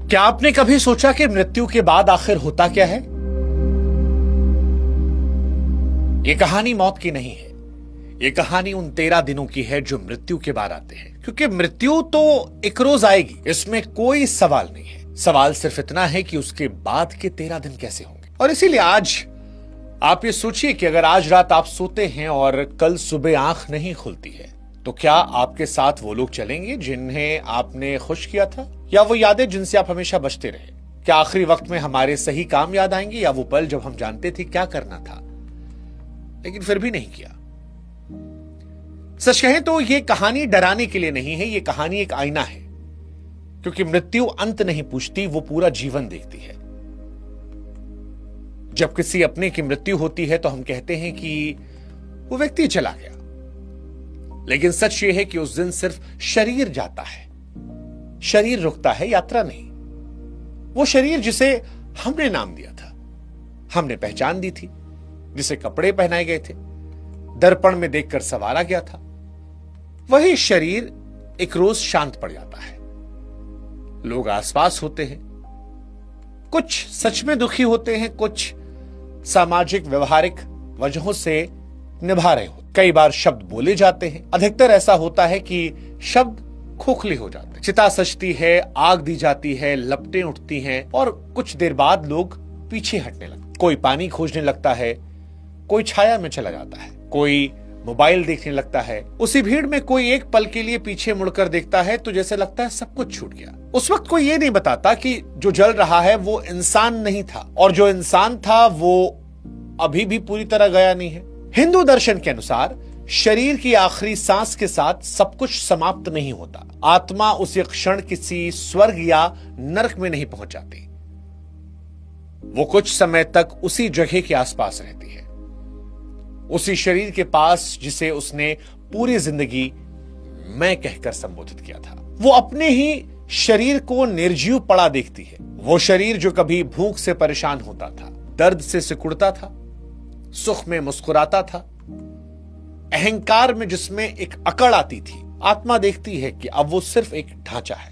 क्या आपने कभी सोचा कि मृत्यु के बाद आखिर होता क्या है? यह कहानी मौत की नहीं है। यह कहानी उन 13 दिनों की है जो मृत्यु के बाद आते हैं, क्योंकि मृत्यु तो एक रोज आएगी, इसमें कोई सवाल नहीं है। सवाल सिर्फ इतना है कि उसके बाद के 13 दिन कैसे होंगे। और इसीलिए आज आप ये सोचिए कि अगर आज रात आप सोते हैं और कल सुबह आंख नहीं खुलती है, तो क्या आपके साथ वो लोग चलेंगे जिन्हें आपने खुश किया था, या वो यादें जिनसे आप हमेशा बचते रहे? क्या आखिरी वक्त में हमारे सही काम याद आएंगे, या वो पल जब हम जानते थे क्या करना था लेकिन फिर भी नहीं किया? सच कहें तो ये कहानी डराने के लिए नहीं है, ये कहानी एक आईना है, क्योंकि मृत्यु अंत नहीं पूछती, वो पूरा जीवन देखती है। जब किसी अपने की मृत्यु होती है तो हम कहते हैं कि वो व्यक्ति चला गया, लेकिन सच ये है कि उस दिन सिर्फ शरीर जाता है, शरीर रुकता है, यात्रा नहीं। वो शरीर जिसे हमने नाम दिया था, हमने पहचान दी थी, जिसे कपड़े पहनाए गए थे, दर्पण में देखकर संवारा गया था, वही शरीर एक रोज शांत पड़ जाता है। लोग आसपास होते हैं, कुछ सच में दुखी होते हैं, कुछ सामाजिक व्यवहारिक वजहों से निभा रहे होते। कई बार शब्द बोले जाते हैं, अधिकतर ऐसा होता है कि शब्द खोखले हो जाते हैं। चिता सजती है, आग दी जाती है, लपटें उठती हैं और कुछ देर बाद लोग पीछे हटने लगते। कोई पानी खोजने लगता है, कोई छाया में चला जाता है, कोई मोबाइल देखने लगता है। उसी भीड़ में कोई एक पल के लिए पीछे मुड़कर देखता है तो जैसे लगता है सब कुछ छूट गया। उस वक्त कोई ये नहीं बताता कि जो जल रहा है वो इंसान नहीं था, और जो इंसान था वो अभी भी पूरी तरह गया नहीं है। हिंदू दर्शन के अनुसार शरीर की आखिरी सांस के साथ सब कुछ समाप्त नहीं होता। आत्मा उसी क्षण किसी स्वर्ग या नरक में नहीं पहुंच जाती, वो कुछ समय तक उसी जगह के आसपास रहती है, उसी शरीर के पास जिसे उसने पूरी जिंदगी मैं कहकर संबोधित किया था। वो अपने ही शरीर को निर्जीव पड़ा देखती है। वो शरीर जो कभी भूख से परेशान होता था, दर्द से सिकुड़ता था, सुख में मुस्कुराता था, अहंकार में जिसमें एक अकड़ आती थी, आत्मा देखती है कि अब वो सिर्फ एक ढांचा है,